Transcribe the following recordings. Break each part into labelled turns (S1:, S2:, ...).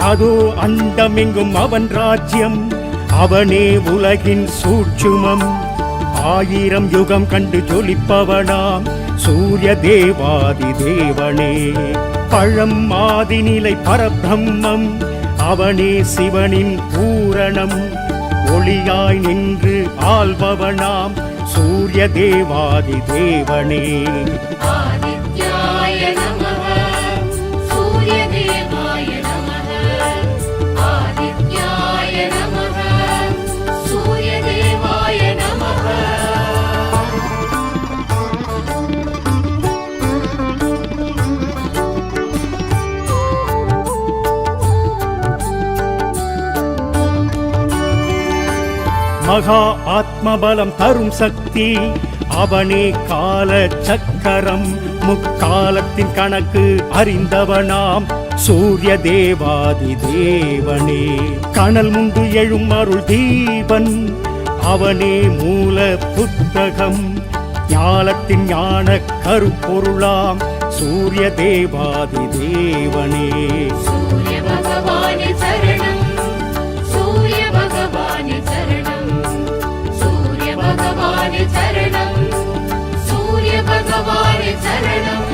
S1: அதோ அண்டமெங்கும் அவன் ராஜ்யம், அவனே உலகின் சூட்சுமம். 1000 யுகம் கண்டு ஜொலிப்பவனாம் சூரிய தேவாதி தேவனே. பழம் மாதிநிலை பரபிரம்மம், அவனே சிவனின் பூரணம். ஒளியாய் நின்று ஆள்பவனாம் சூரிய தேவாதி தேவனே.
S2: ஆதித்யாய நமः, சூரிய தேவாய நமः. ஆதித்யாய நமः, சூரிய தேவாய நமः.
S1: மகா ஆத்மபலம் தரும் சக்தி, அவனே கால சக்கரம். முக்காலத்தின் கணக்கு அறிந்தவனாம் சூரிய தேவாதி தேவனே. கனல் முண்டு எழும் அருள் தீபன், அவனே மூல புத்தகம். ஞானத்தின் ஞான கருப்பொருளாம் சூரிய தேவாதி தேவனே.
S2: சூரிய பகவானே சரணம், சூரிய பகவானே சரணம். சூரிய பகவானே சரணம், சூரிய பகவானே சரணம்.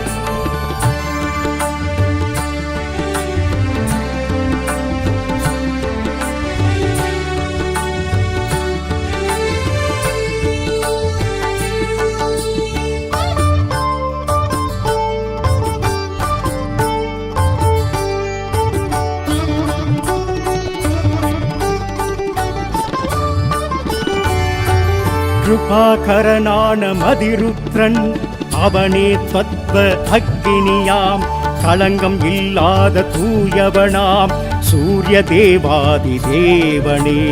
S1: கிருபாகரனான மதிருத்ரன், அவனே தத்வ அக்னியாம். களங்கம் இல்லாத தூயவனாம் சூரிய தேவாதி தேவனே.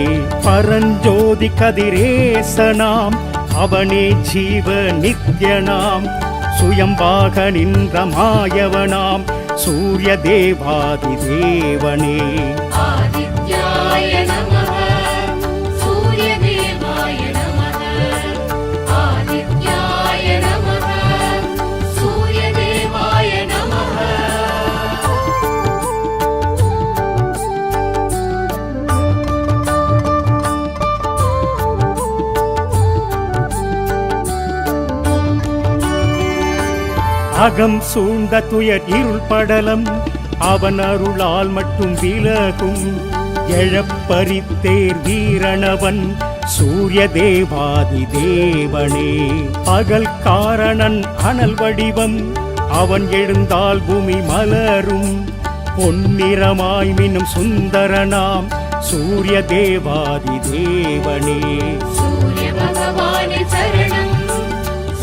S1: பரஞ்சோதி கதிரேசனாம், அவனே ஜீவ நித்யனாம். சுயம்பாக நின்ற மாயவனாம் சூரிய தேவாதி தேவனே.
S2: ஆதித்யாய நமः, சூரிய தேவாய நமः. ஆதித்யாய நமः, சூரிய தேவாய நமः.
S1: அகம் சூழ்ந்த துயர் இருள் படலம், அவன் அருளால் மட்டும் விலகும். எழப்பரித்தேர் வீரணவன் சூரிய தேவாதி தேவனே. பகல் காரணன் அனல் வடிவம், அவன் எழுந்தால் பூமி மலரும். பொன்னிறமாய் மின்னும் சுந்தரனாம் சூரிய தேவாதி தேவனே.
S2: சூரிய பகவானே சரணம்,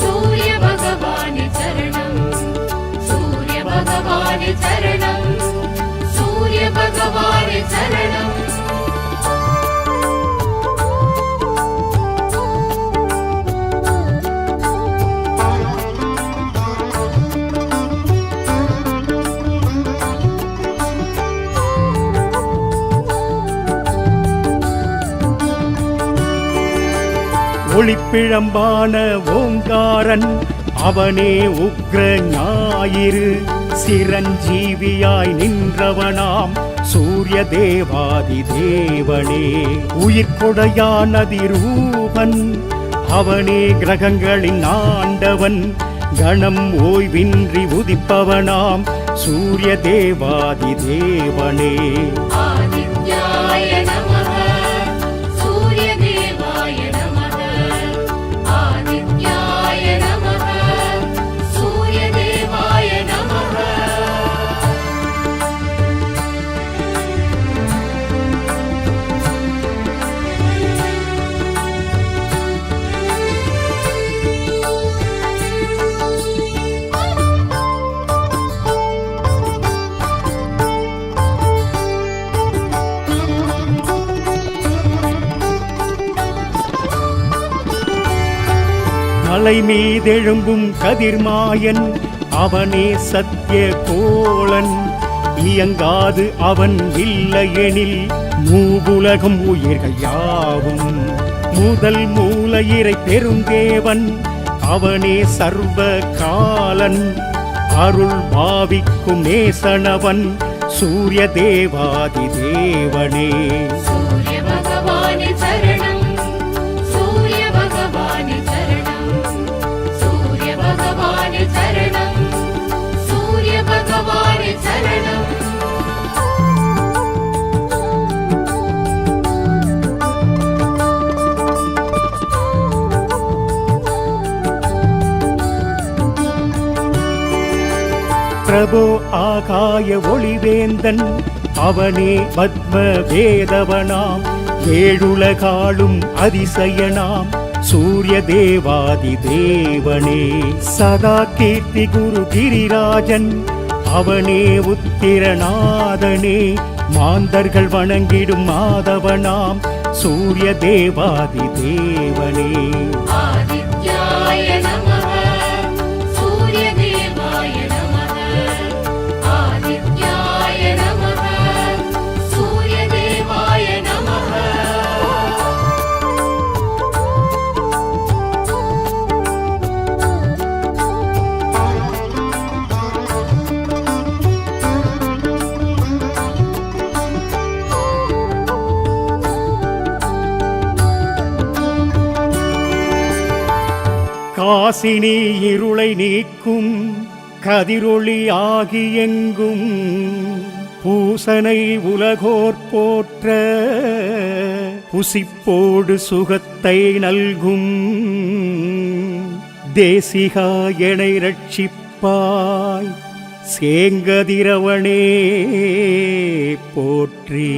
S2: சூரிய பகவானே சரணம். சூரிய பகவானே சரணம், சூரிய பகவானே சரணம்.
S1: ஒளிப்பிழம்பான ஓங்காரன், அவனே உக்ர ஞாயிறு. சிரஞ்சீவியாய் நின்றவனாம் சூரிய தேவாதி தேவனே. உயிர்கொடையானதிரூபன், அவனே கிரகங்களின் ஆண்டவன். கணம் ஓய்வின்றி உதிப்பவனாம் சூரிய தேவாதி தேவனே.
S2: ஆதித்யாய நமः, சூரிய தேவாய நமः. ஆதித்யாய நமः, சூரிய தேவாய நமः.
S1: மலை மீதெழும்பும் கதிர்மாயன், அவனே சத்திய கோளன். இயங்காது அவன் இல்லையெனில் மூவுலகம் உயிர்கள் யாவும். முதல் மூலையிறை பெருந்தேவன், அவனே சர்வ காலன். அருள் பாவிக்கும் நேசனவன் சூரிய தேவாதி தேவனே.
S2: சூரிய பகவானே சரணம், சூரிய பகவானே சரணம், சூரிய பகவானே சரணம், சூரிய பகவானே சரணம்.
S1: பிரபோ ஆகாய ஒளிவேந்தன் அவனே பத்ம வேதவனாம், ஏழுலகாளும் அதிசயனாம் சூரிய தேவாதி தேவனே. சதா கீர்த்தி குரு கிரிராஜன் அவனே உத்திரநாதனே, மாந்தர்கள் வணங்கிடும் மாதவனாம் சூரிய தேவாதி தேவனே.
S2: ஆதித்யாய நமः, சூரிய தேவாய நமः, ஆதித்யாய நமः, சூரிய தேவாய நமः.
S1: காசினி இருளை நீக்கும் கதிரொளி ஆகி எங்கும், பூசனை உலகோர் போற்ற புசிப்போடு சுகத்தை நல்கும், தேசிகா எனை ரட்சிப்பாய் சேங்கதிரவனே போற்றி.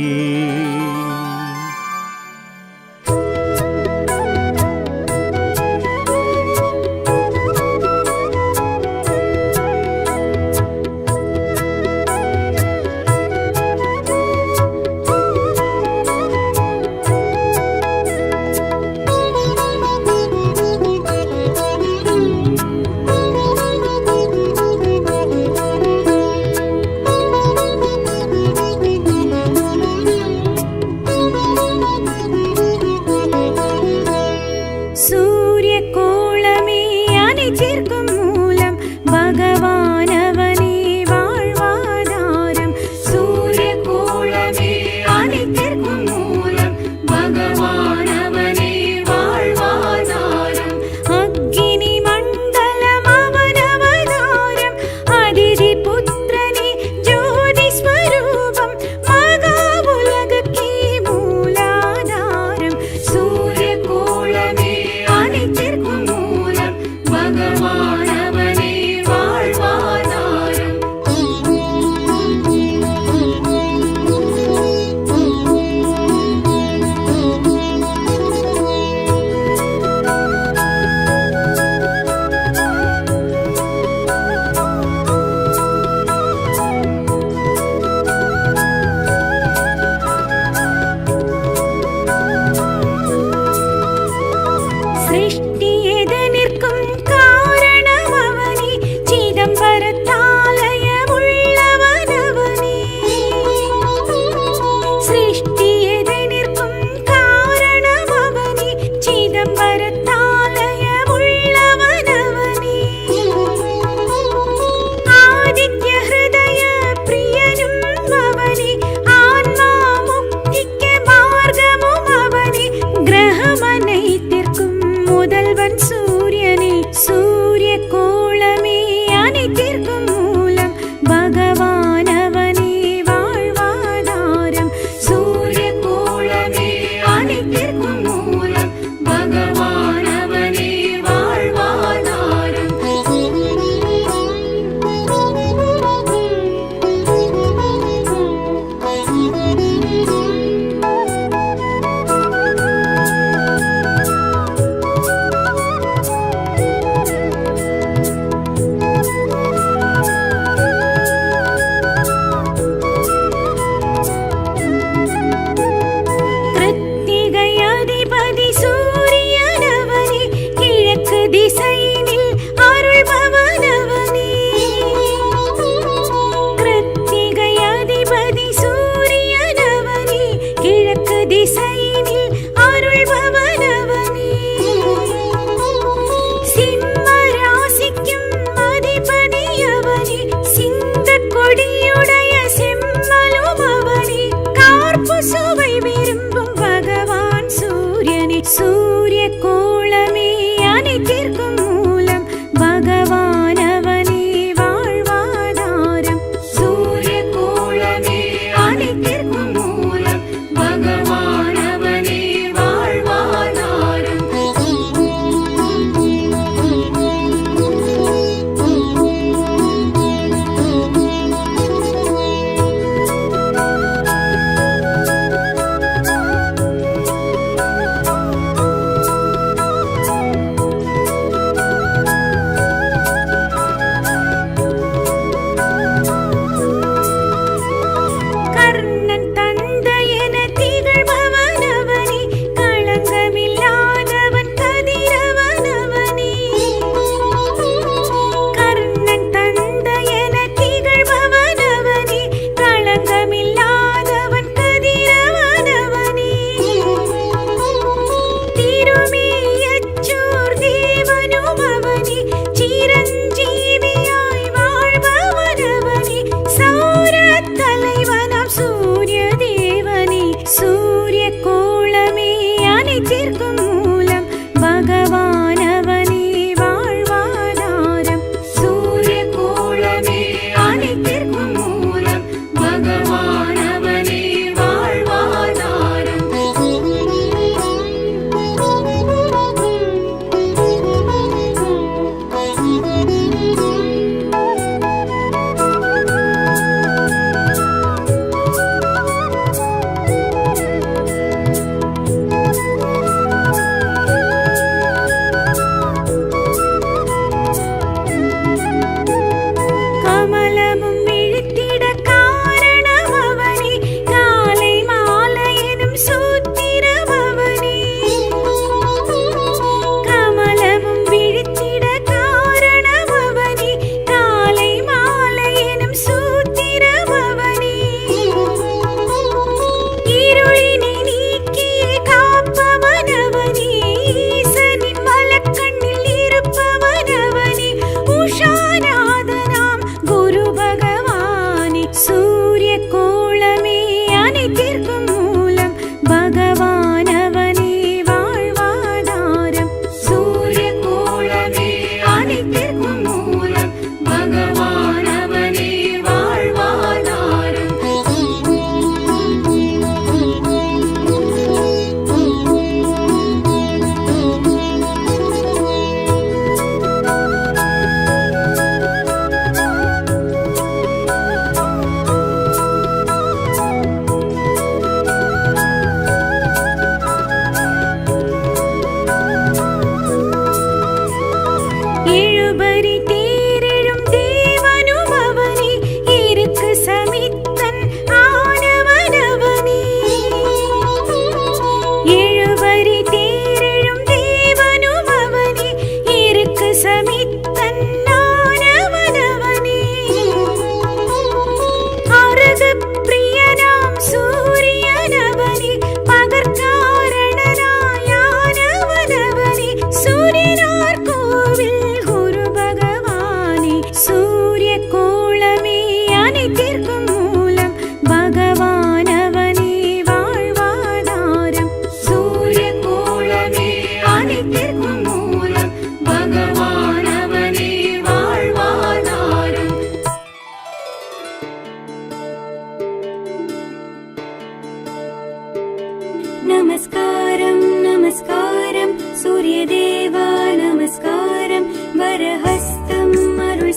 S2: பகவான்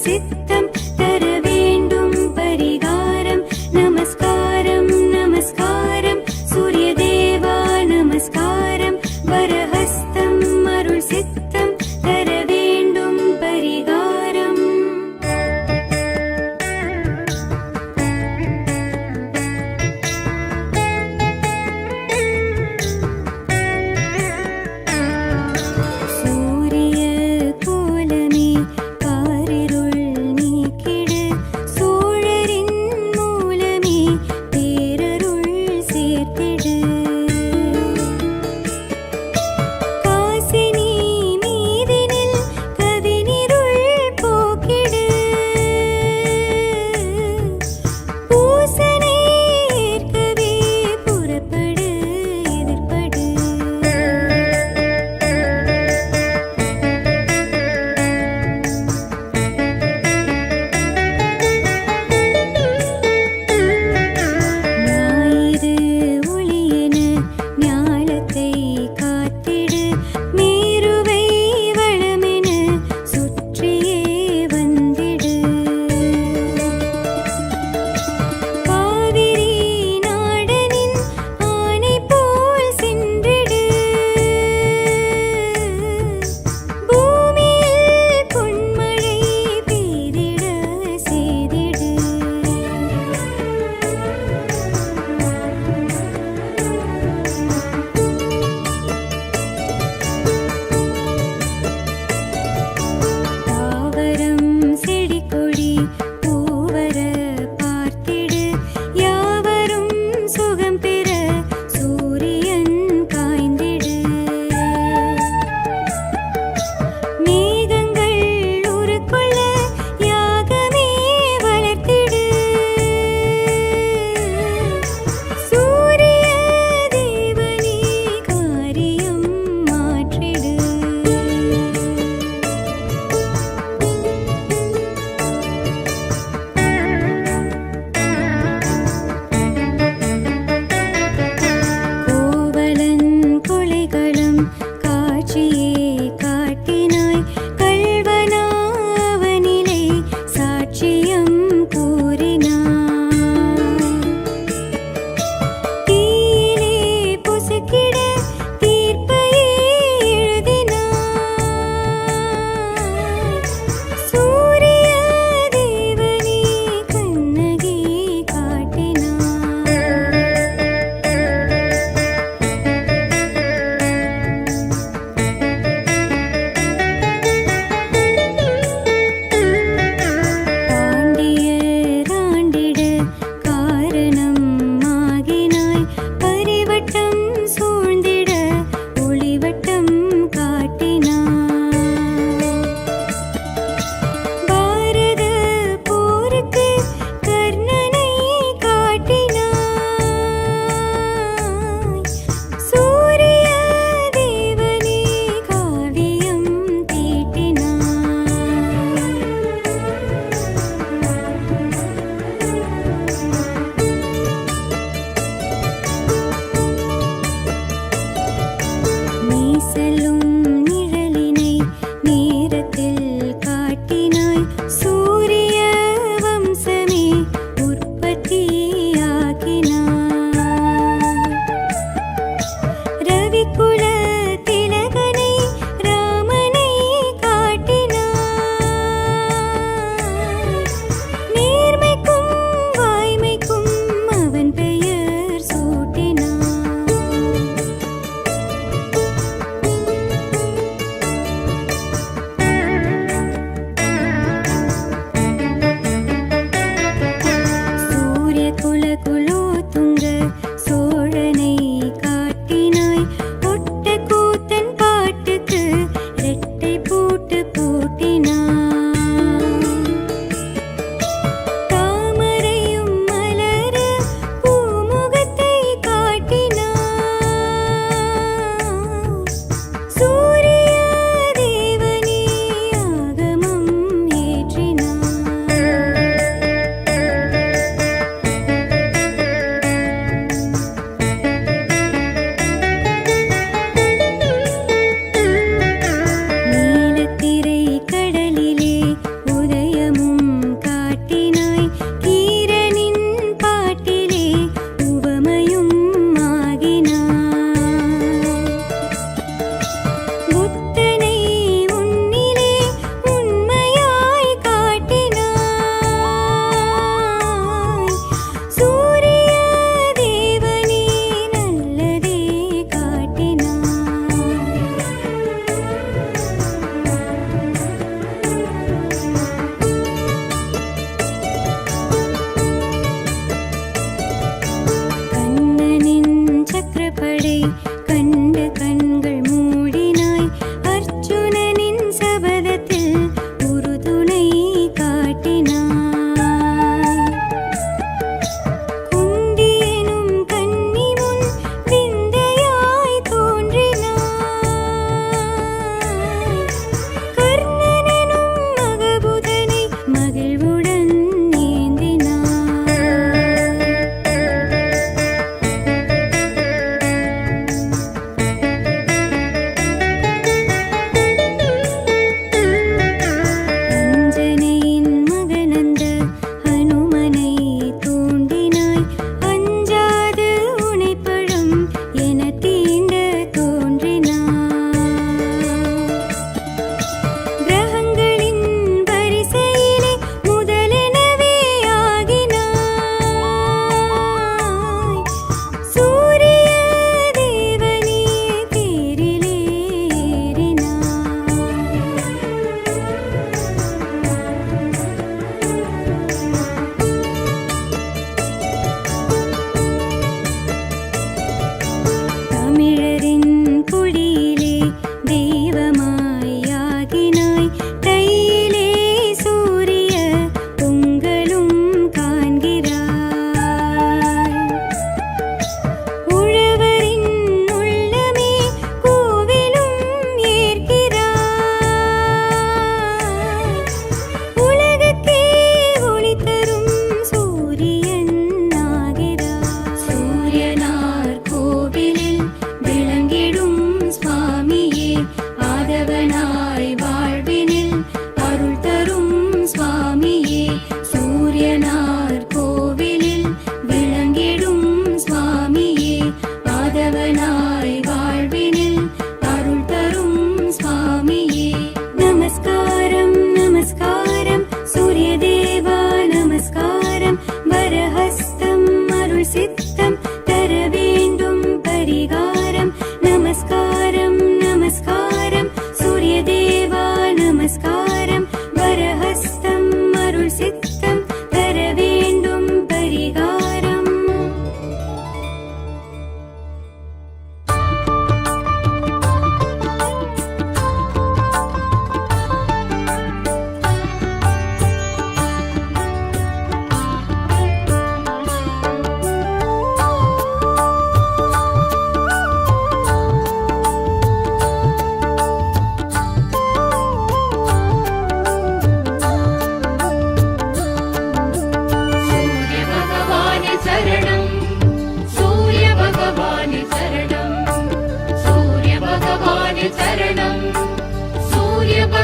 S3: சித்தம் தர வேண்டும் பரிகாரம். நமஸ்காரம் நமஸ்காரம் சூரிய தேவா நமஸ்காரம். வரஹஸ்தம் அருள் சித்தம் தர வேண்டும் பரிகாரம். சூரிய கோலமே காரிருள் நீக்கிடு. சோழரின் மூலமே பேரருள் சேர்த்திடு. காசினி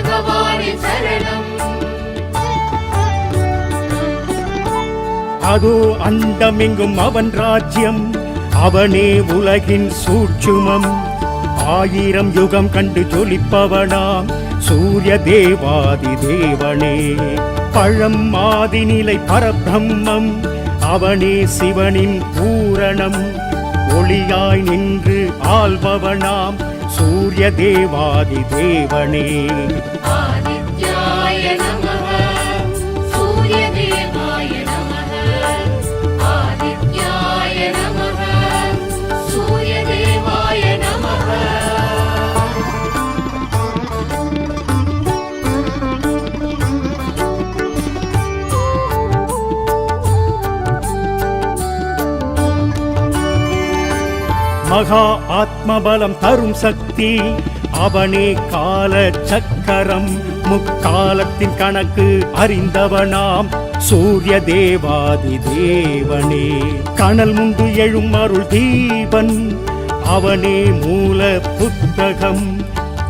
S2: பகவானே சரணம்.
S1: அதோ அண்டமெங்கும் அவன் ராஜ்யம், அவனே உலகின் சூட்சுமம். 1000 யுகம் கண்டு ஜொலிப்பவனாம் சூரிய தேவாதி தேவனே. பழம் ஆதிநிலை பரபிரம்மம், அவனே சிவனின் பூரணம். ஒளியாய் நின்று ஆள்பவனாம் சூரிய தேவாதி தேவனே.
S2: ஆதித்யாய நமः, சூரிய தேவாய நமः. ஆதித்யாய நமः, சூரிய தேவாய நமः.
S1: மகா ஆத்மபலம் தரும் சக்தி, அவனே கால சக்கரம். முக்காலத்தின் கணக்கு அறிந்தவனாம் சூரிய தேவாதி தேவனே. கனல் முண்டு எழும் அருள் தீபன், அவனே மூல புத்தகம்.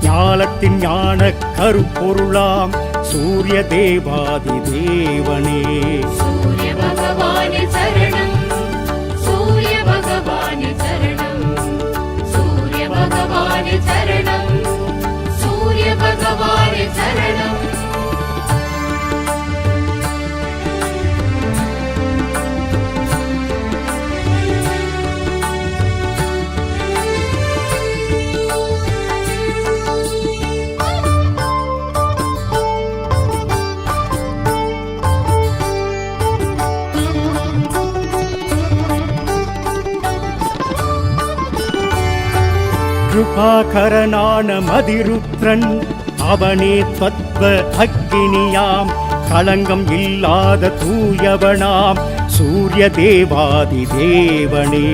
S1: ஞானத்தின் ஞான கருப்பொருளாம் சூரிய தேவாதி தேவனே.
S2: சூரிய பகவானே சரணம், சூரிய பகவானே சரணம். சூரிய பகவானே சரணம், சூரிய பகவானே சரணம்.
S1: கிருபாகரனான மதிருத்ரன், அவனே தத்வ அக்கினியாம். களங்கம் இல்லாத தூயவனாம் சூரிய தேவாதி தேவனே.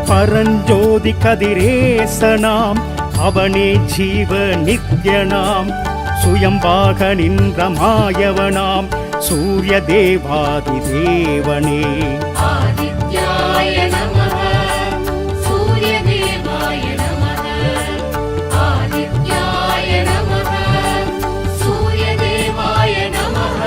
S1: பரஞ்சோதி கதிரேசனாம், அவனே ஜீவ நித்யனாம். சுயம்பாக நின்ற மாயவனாம் சூரிய தேவாதி தேவனே.
S2: ஆதித்யாய நமः, சூரிய தேவாய நமः. ஆதித்யாய நமः, சூரிய தேவாய நமः.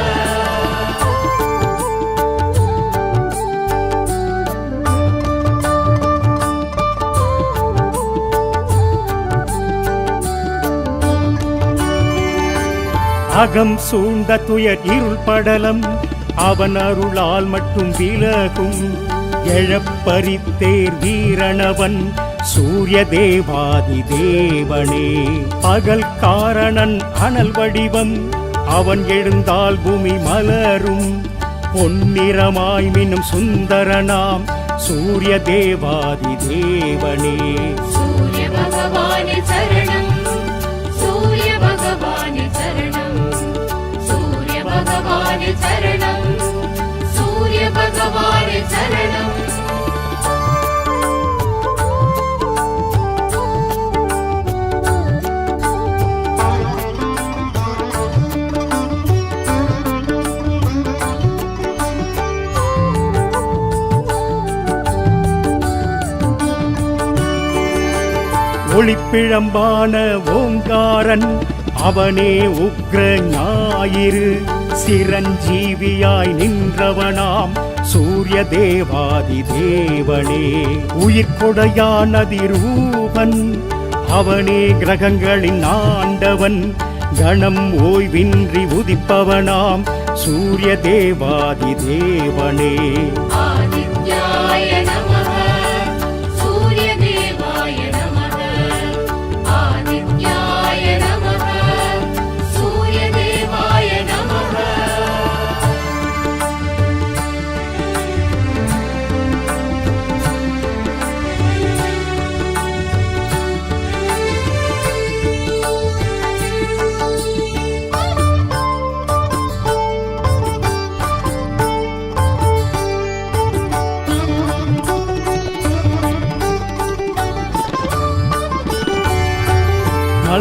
S1: அகம் சூழ்ந்த துயர் இருள் படலம், அவன் அருளால் மட்டும் விலகும். எழப்பரித்தேர் வீரணவன் சூரிய தேவாதி தேவனே. பகல் காரணன் அனல் வடிவம், அவன் எழுந்தால் பூமி மலரும். பொன்னிறமாய் மின்னும் சுந்தரனாம் சூரிய தேவாதி தேவனே.
S2: சூரிய பகவானே சரணம், சூரிய பகவானே சரணம். சூரிய பகவானே சரணம், சூரிய பகவானே சரணம்.
S1: ஒளிப்பிழம்பான ஓங்காரன், அவனே உக்ர ஞாயிறு. சிரஞ்சீவியாய் நின்றவனாம் சூரிய தேவாதி தேவனே. உயிர்கொடையான் அதிரூபன், அவனே கிரகங்களின் ஆண்டவன். கணம் ஓய்வின்றி உதிப்பவனாம் சூரிய தேவாதி தேவனே.
S2: ஆதித்யாய நமः, சூரிய தேவாய நமः. ஆதித்யாய நமः, சூரிய தேவாய நமः.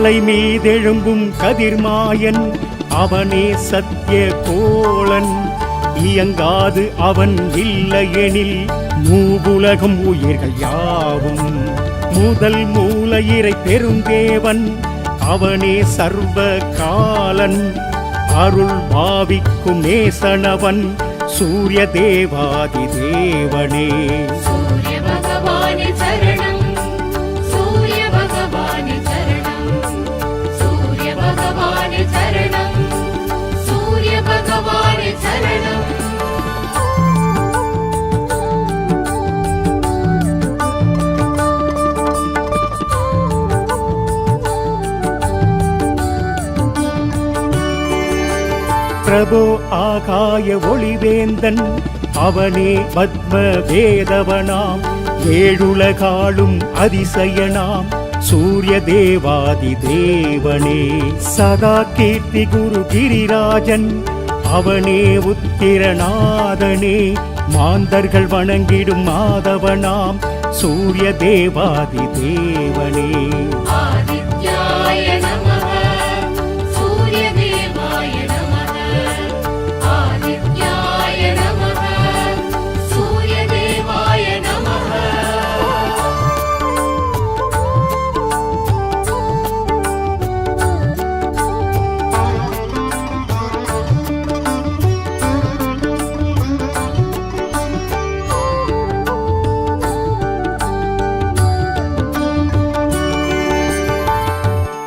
S1: மலை மீதெழும்பும் கதிர்மாயன், அவனே சத்திய கோளன். இயங்காது அவன் இல்லையெனில் மூவுலகம் உயிர்கள் யாவும். முதல் மூல இறை பெருந்தேவன், அவனே சர்வ காலன் அருள் பாவிக்கும் நேசனவன் சூரிய தேவாதி தேவனே
S2: சூரிய பகவானே சரணம் சூரிய பகவானே சரணம் சூரிய பகவானே சரணம் சூரிய பகவானே சரணம்
S1: பிரபோ ஆகாய ஒளிவேந்தன் அவனே பத்ம வேதவனாம் ஏழுலகாளும் அதிசயனாம் சூரிய தேவாதி தேவனே சதா கீர்த்தி குரு கிரிராஜன் அவனே உத்திரநாதனே மாந்தர்கள் வணங்கிடும் மாதவனாம் சூரிய தேவாதி தேவனே
S2: ஆதித்யாய நமः சூரிய தேவாய நமः ஆதித்யாய நமः சூரிய தேவாய நமः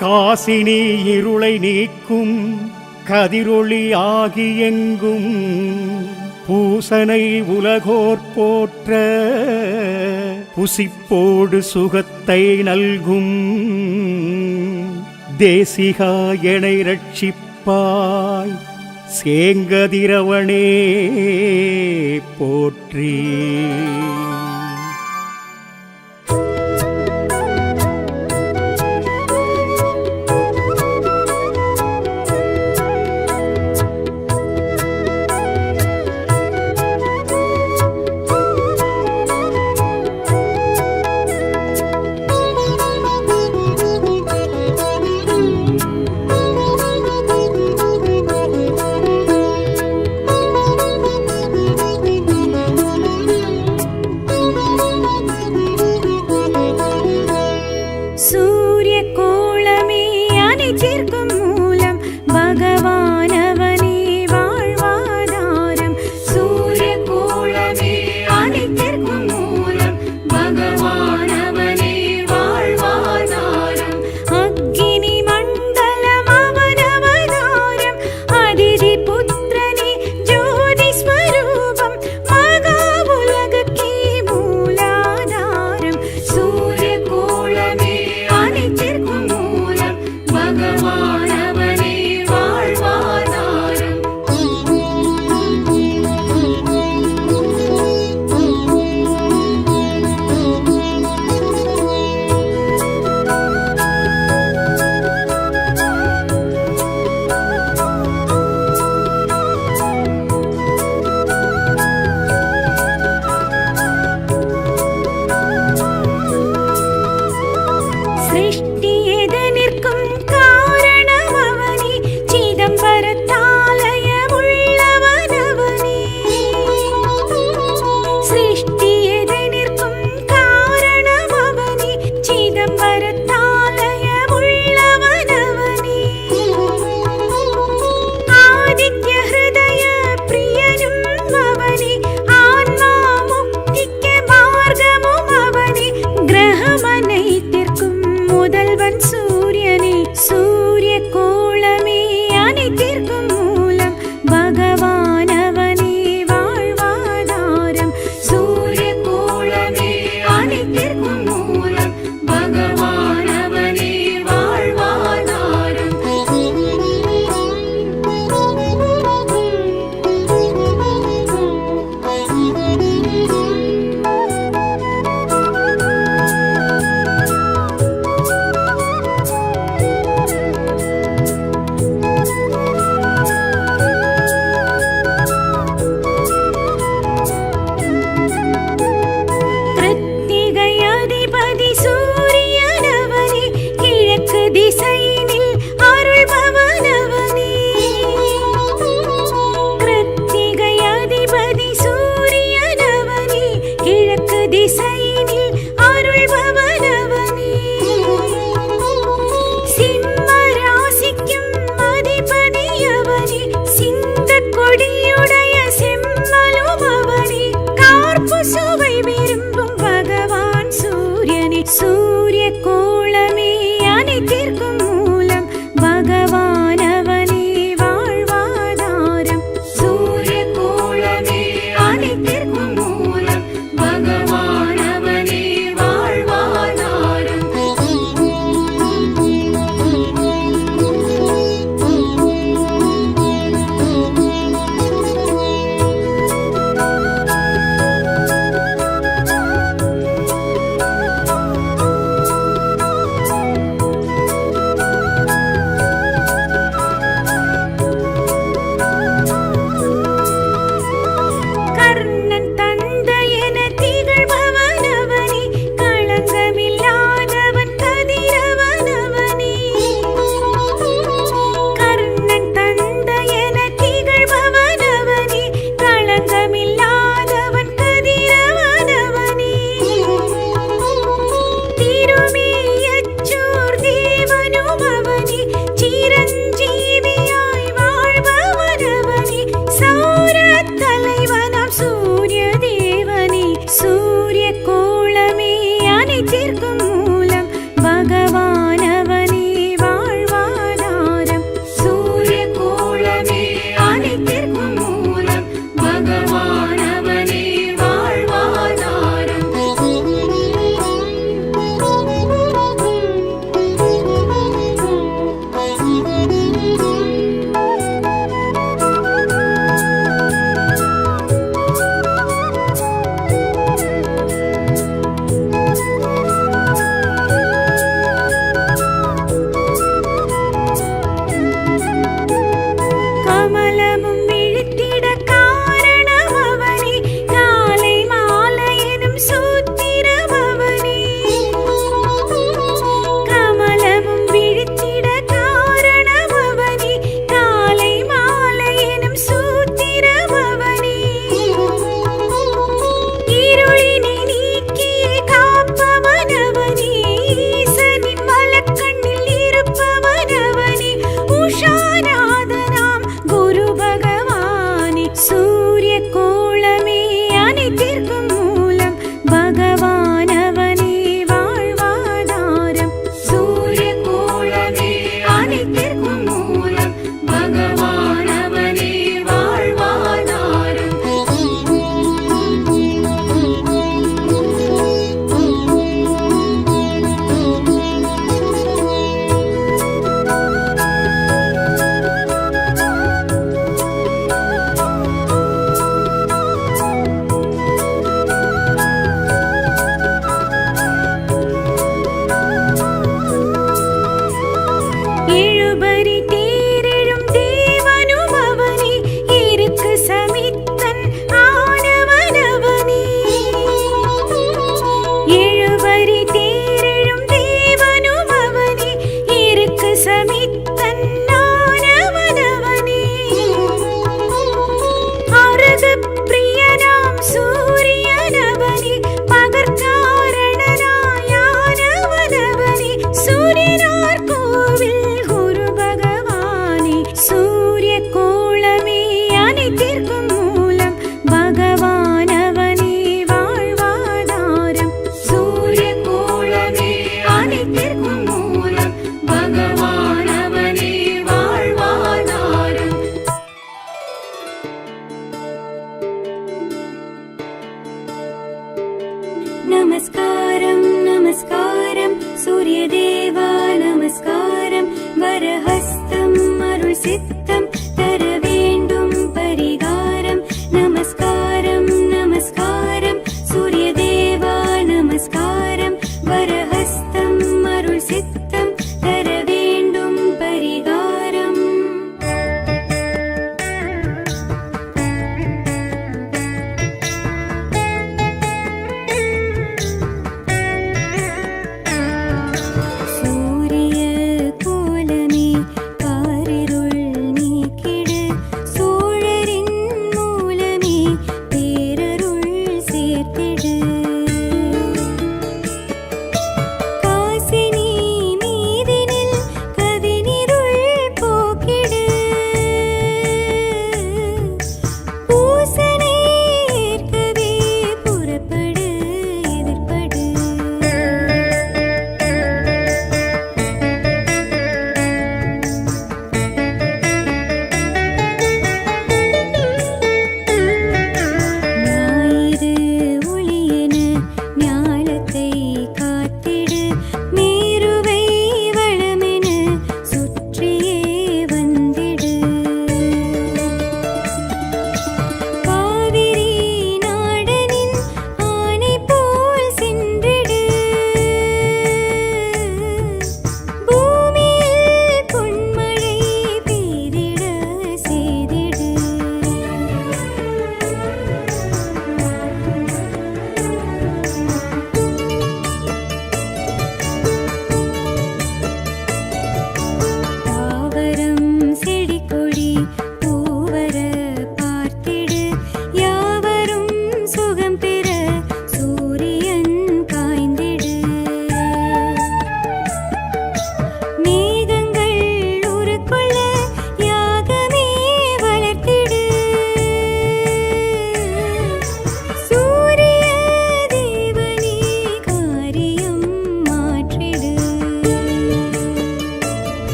S1: காசினி இருளை நீக்கும் கதிரொளி ஆகி எங்கும் பூசனை உலகோர் போற்ற புசிப்போடு சுகத்தை நல்கும் தேசிகா எனை ரட்சிப்பாய் சேங்கதிரவனே போற்றி